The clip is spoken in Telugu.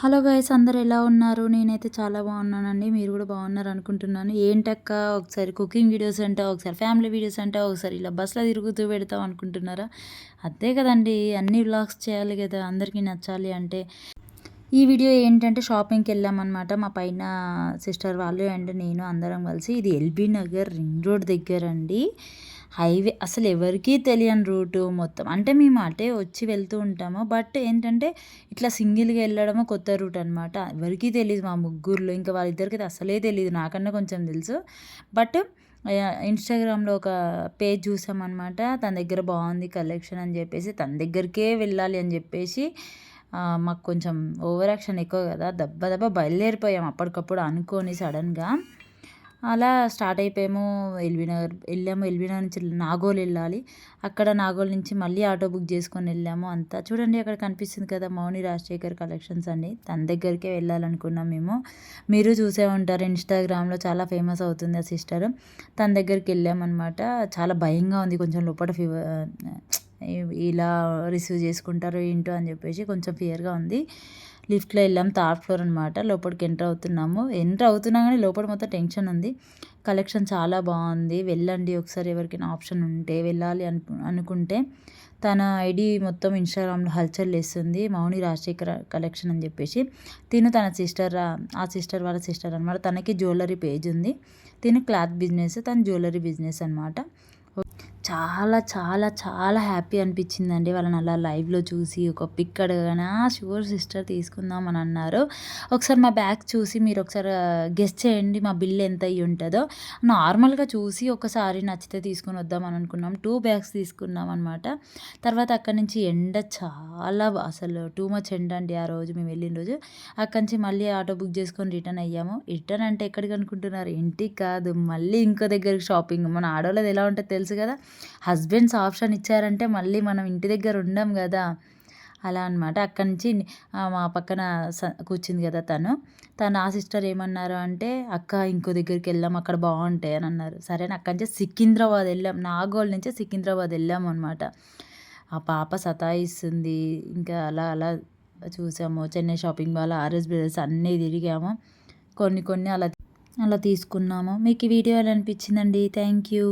హలో గైస్, అందరు ఎలా ఉన్నారు? నేనైతే చాలా బాగున్నానండి. మీరు కూడా బాగున్నారు అనుకుంటున్నాను. ఏంటక్క ఒకసారి కుకింగ్ వీడియోస్ అంటావు, ఒకసారి ఫ్యామిలీ వీడియోస్ అంటావు, ఒకసారి ఇలా బస్సులో తిరుగుతూ పెడతావు అనుకుంటున్నారా? అదే కదండి, అన్ని వ్లాగ్స్ చేయాలి కదా, అందరికీ నచ్చాలి అంటే. ఈ వీడియో ఏంటంటే షాపింగ్కి వెళ్ళామన్నమాట. మా పైన సిస్టర్ వాళ్ళు అండ్ నేను అందరం కలిసి. ఇది ఎల్బీ నగర్ రింగ్ రోడ్ దగ్గర అండి. హైవే అసలు ఎవరికీ తెలియని రూటు మొత్తం. అంటే మేము అటే వచ్చి వెళ్తూ ఉంటాము. బట్ ఏంటంటే ఇట్లా సింగిల్గా వెళ్ళడము కొత్త రూట్ అనమాట. ఎవరికీ తెలియదు మా ముగ్గురులో. ఇంకా వాళ్ళిద్దరికి అయితే అసలే తెలియదు, నాకన్నా కొంచెం తెలుసు. బట్ ఇన్స్టాగ్రామ్లో ఒక పేజ్ చూసామన్నమాట. తన దగ్గర బాగుంది కలెక్షన్ అని చెప్పేసి, తన దగ్గరికే వెళ్ళాలి అని చెప్పేసి మాకు కొంచెం ఓవర్ యాక్షన్ ఎక్కువ కదా, దెబ్బ దెబ్బ బయలుదేరిపోయాము అప్పటికప్పుడు అనుకోని సడన్గా. అలా స్టార్ట్ అయిపోయాము. ఎల్బీనగర్ వెళ్ళాము. ఎల్బీనగర్ నుంచి నాగోల్ వెళ్ళాలి. అక్కడ నాగోల్ నుంచి మళ్ళీ ఆటో బుక్ చేసుకొని వెళ్ళాము. అంతా చూడండి, అక్కడ కనిపిస్తుంది కదా మౌని రాజశేఖర్ కలెక్షన్స్ అండి. తన దగ్గరికే వెళ్ళాలనుకున్నాం మేము. మీరు చూసే ఉంటారు, ఇన్స్టాగ్రామ్లో చాలా ఫేమస్ అవుతుంది ఆ సిస్టర్. తన దగ్గరికి వెళ్ళామన్నమాట. చాలా భయంగా ఉంది, కొంచెం లోపల ఇలా రిసీవ్ చేసుకుంటారో ఏంటో అని చెప్పేసి కొంచెం ఫియర్గా ఉంది. లిఫ్ట్లో వెళ్ళాం, థర్డ్ ఫ్లోర్ అనమాట. లోపలికి ఎంటర్ అవుతున్నా కానీ లోపల మొత్తం టెన్షన్ ఉంది. కలెక్షన్ చాలా బాగుంది. వెళ్ళండి ఒకసారి, ఎవరికైనా ఆప్షన్ ఉంటే వెళ్ళాలి అనుకుంటే. తన ఐడి మొత్తం ఇన్స్టాగ్రామ్లో హల్చల్ వేస్తుంది, మౌని రాజశేఖర్ కలెక్షన్ అని చెప్పేసి. తన సిస్టర్, ఆ సిస్టర్ వాళ్ళ సిస్టర్ అనమాట. తనకి జ్యువెలరీ పేజ్ ఉంది. క్లాత్ బిజినెస్, తన జ్యువెలరీ బిజినెస్ అనమాట. చాలా చాలా చాలా హ్యాపీ అనిపించిందండి వాళ్ళని అలా లైవ్లో చూసి. ఒక పిక్ అడగగానే షూర్ సిస్టర్ తీసుకుందాం అని అన్నారు. ఒకసారి మా బ్యాగ్ చూసి మీరు ఒకసారి గెస్ చేయండి మా బిల్ ఎంత అయ్యి ఉంటుందో. నార్మల్గా చూసి ఒకసారి నచ్చితే తీసుకొని వద్దామని అనుకున్నాం. 2 బ్యాగ్స్ తీసుకున్నాం అనమాట. తర్వాత అక్కడి నుంచి ఎండ చాలా అసలు టూ మచ్ ఎండ అండి ఆ రోజు మేము వెళ్ళిన రోజు. అక్కడి నుంచి మళ్ళీ ఆటో బుక్ చేసుకొని రిటర్న్ అయ్యాము. రిటర్న్ అంటే ఎక్కడికి అనుకుంటున్నారు? ఇంటికి కాదు, మళ్ళీ ఇంకో దగ్గరికి షాపింగ్. మన ఆడోళ్ళది ఎలా ఉంటుందో తెలుసు కదా, హస్బెండ్స్ ఆప్షన్ ఇచ్చారంటే మళ్ళీ మనం ఇంటి దగ్గర ఉండం కదా, అలా అనమాట. అక్కడి నుంచి మా పక్కన కూర్చుంది కదా తను ఆ సిస్టర్ ఏమన్నారు అంటే, అక్క ఇంకో దగ్గరికి వెళ్దాం అక్కడ బాగుంటాయి అని అన్నారు. సరే అని అక్కడి నుంచి సికింద్రాబాద్ వెళ్ళాం. నాగోల్ నుంచి సికింద్రాబాద్ వెళ్ళాము అనమాట. ఆ పాప సతాయిస్తుంది. ఇంకా అలా అలా చూసాము. Chennai shopping mall, RS brothers అన్నీ తిరిగాము. కొన్ని అలా తీసుకున్నాము. మీకు ఈ వీడియో ఎలా అనిపించిందండి? Thank you.